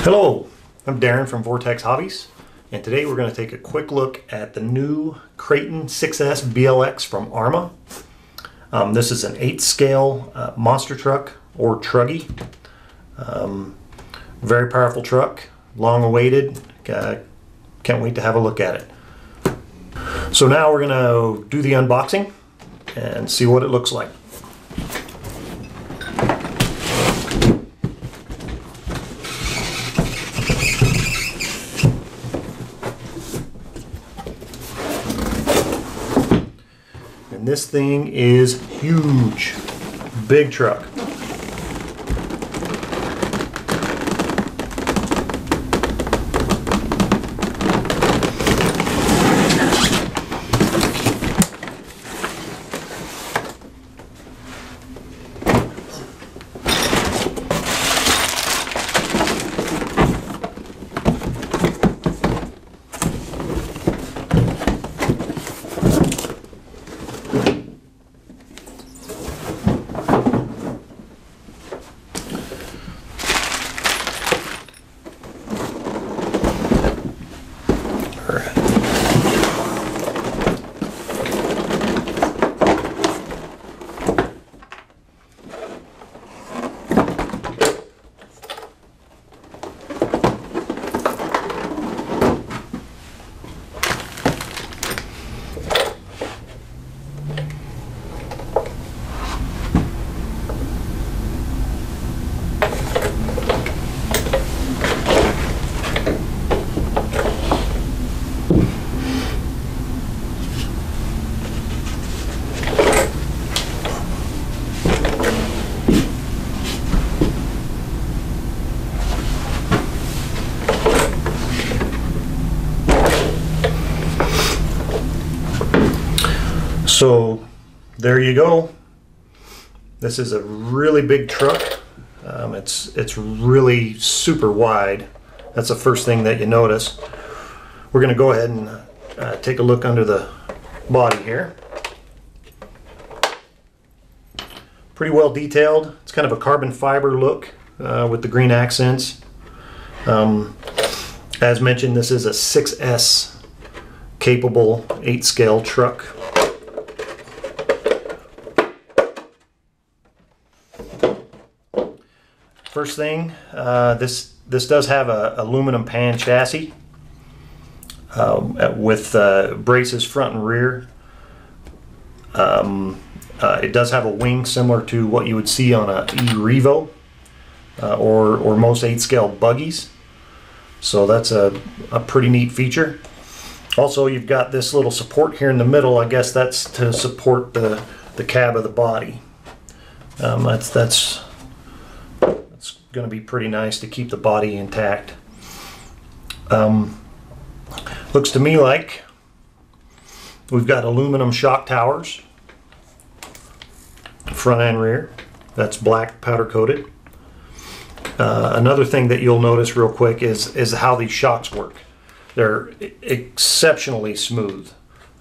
Hello, I'm Darren from Vortex Hobbies, and today we're going to take a quick look at the new Kraton 6S BLX from Arrma. This is an 8 scale monster truck or truggy. Very powerful truck, long awaited. Can't wait to have a look at it. So now we're going to do the unboxing and see what it looks like. And this thing is huge, big truck. So there you go. This is a really big truck. It's really super wide. That's the first thing that you notice. We're going to go ahead and take a look under the body here. Pretty well detailed. It's kind of a carbon fiber look with the green accents. As mentioned, this is a 6S capable 8 scale truck. First thing, this does have a aluminum pan chassis with braces front and rear. It does have a wing similar to what you would see on a E-Revo or most 8 scale buggies. So that's a pretty neat feature. Also, you've got this little support here in the middle. I guess that's to support the cab of the body. That's going to be pretty nice to keep the body intact. Looks to me like we've got aluminum shock towers, front and rear. That's black powder coated. Another thing that you'll notice real quick is how these shocks work. They're exceptionally smooth.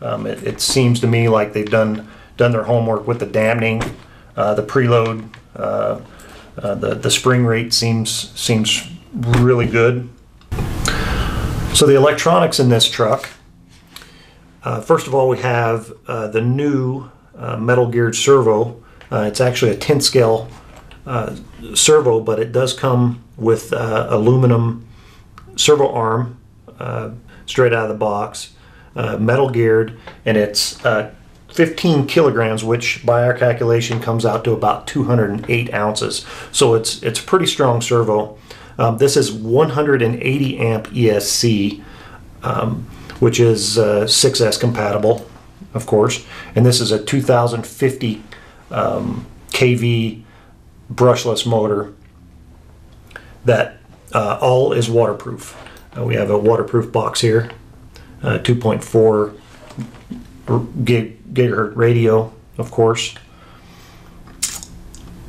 It seems to me like they've done their homework with the dampening, the preload. The spring rate seems really good. So the electronics in this truck, first of all, we have the new metal geared servo. It's actually a 10 scale servo, but it does come with aluminum servo arm straight out of the box, metal geared, and it's 15 kilograms, which by our calculation comes out to about 208 ounces. So it's a pretty strong servo. This is 180 amp ESC, which is 6S compatible, of course. And this is a 2050 kV brushless motor that all is waterproof. We have a waterproof box here, 2.4 gigahertz radio, of course,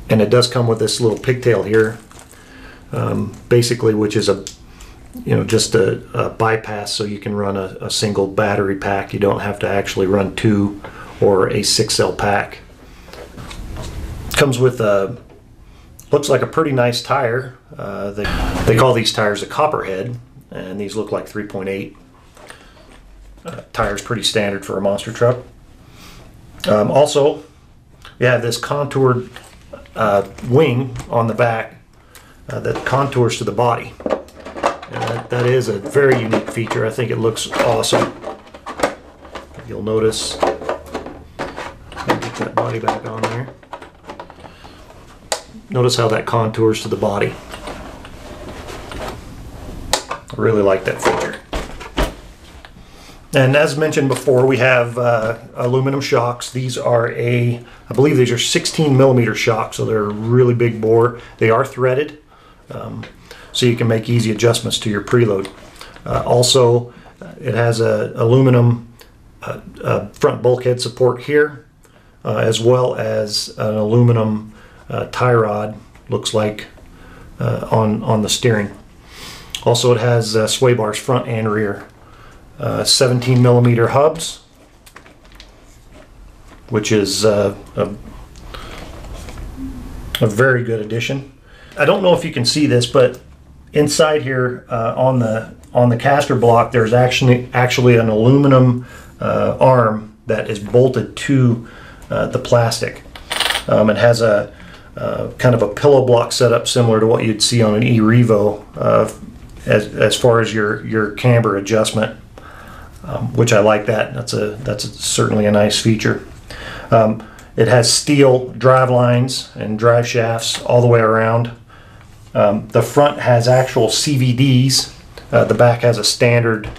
and it does come with this little pigtail here, basically, which is just a bypass, so you can run a single battery pack. You don't have to actually run 2 or a 6 cell pack. Comes with a Looks like a pretty nice tire. They call these tires a copperhead, and these look like 3.8. Tire's pretty standard for a monster truck. Also, you have this contoured wing on the back that contours to the body. And that is a very unique feature. I think it looks awesome. You'll notice, I'll get that body back on there. Notice how that contours to the body. I really like that feature. And as mentioned before, we have aluminum shocks. These are I believe these are 16 millimeter shocks, so they're a really big bore. They are threaded, so you can make easy adjustments to your preload. Also, it has a aluminum front bulkhead support here, as well as an aluminum tie rod, looks like, on the steering. Also, it has sway bars front and rear. 17 millimeter hubs, which is a very good addition. I don't know if you can see this, but inside here on the caster block, there's actually an aluminum arm that is bolted to the plastic. It has a kind of a pillow block setup similar to what you'd see on an e-Revo as far as your camber adjustment. Which I like that. That's certainly a nice feature. It has steel drive lines and drive shafts all the way around. The front has actual CVDs. The back has a standard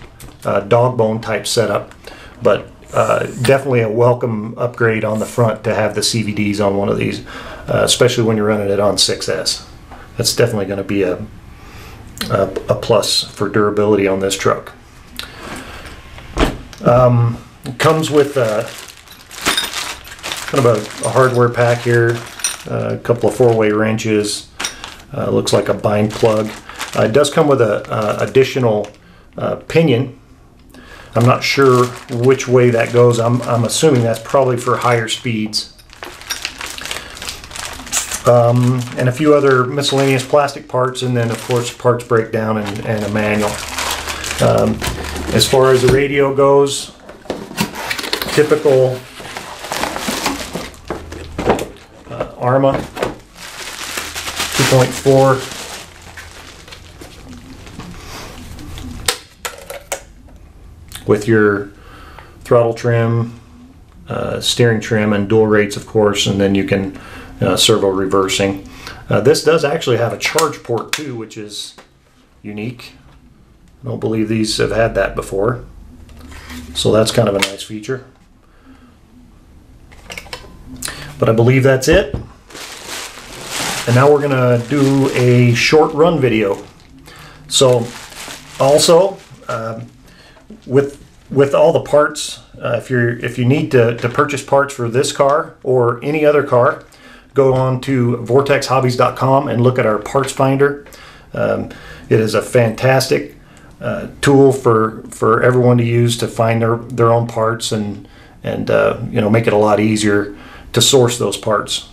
dog bone type setup, but definitely a welcome upgrade on the front to have the CVDs on one of these, especially when you're running it on 6S. That's definitely going to be a plus for durability on this truck. It comes with kind of a hardware pack here, a couple of 4-way wrenches, looks like a bind plug. It does come with a additional pinion. I'm not sure which way that goes. I'm assuming that's probably for higher speeds. And a few other miscellaneous plastic parts, and then of course parts breakdown and a manual. As far as the radio goes, typical Arrma 2.4. With your throttle trim, steering trim, and dual rates, of course, and then you can servo reversing. This does actually have a charge port too, which is unique. I don't believe these have had that before, so that's kind of a nice feature. But I believe that's it. And now we're gonna do a short run video. So also with all the parts, if you need to purchase parts for this car or any other car, go on to VortexHobbies.com and look at our parts finder. It is a fantastic tool for everyone to use to find their own parts and you know, make it a lot easier to source those parts.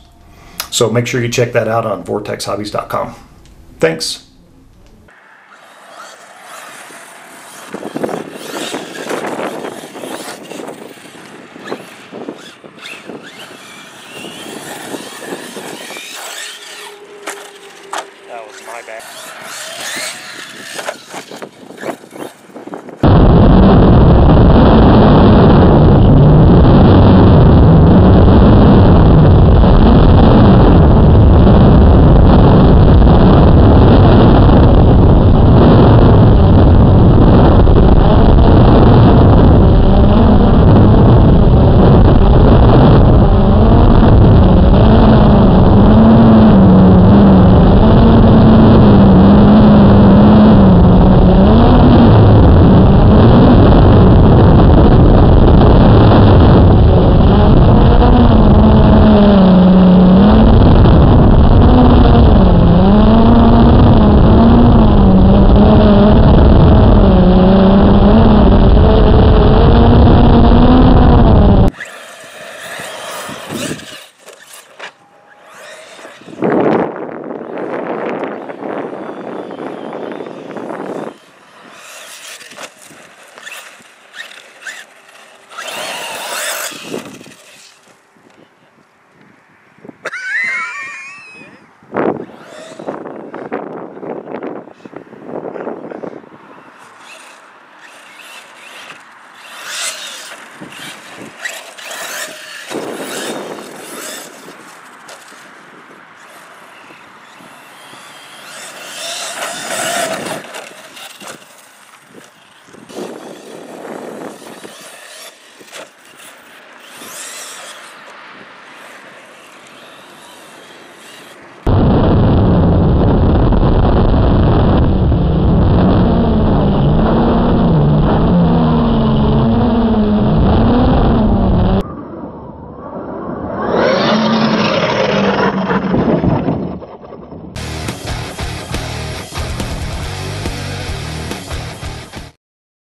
So make sure you check that out on VortexHobbies.com. Thanks.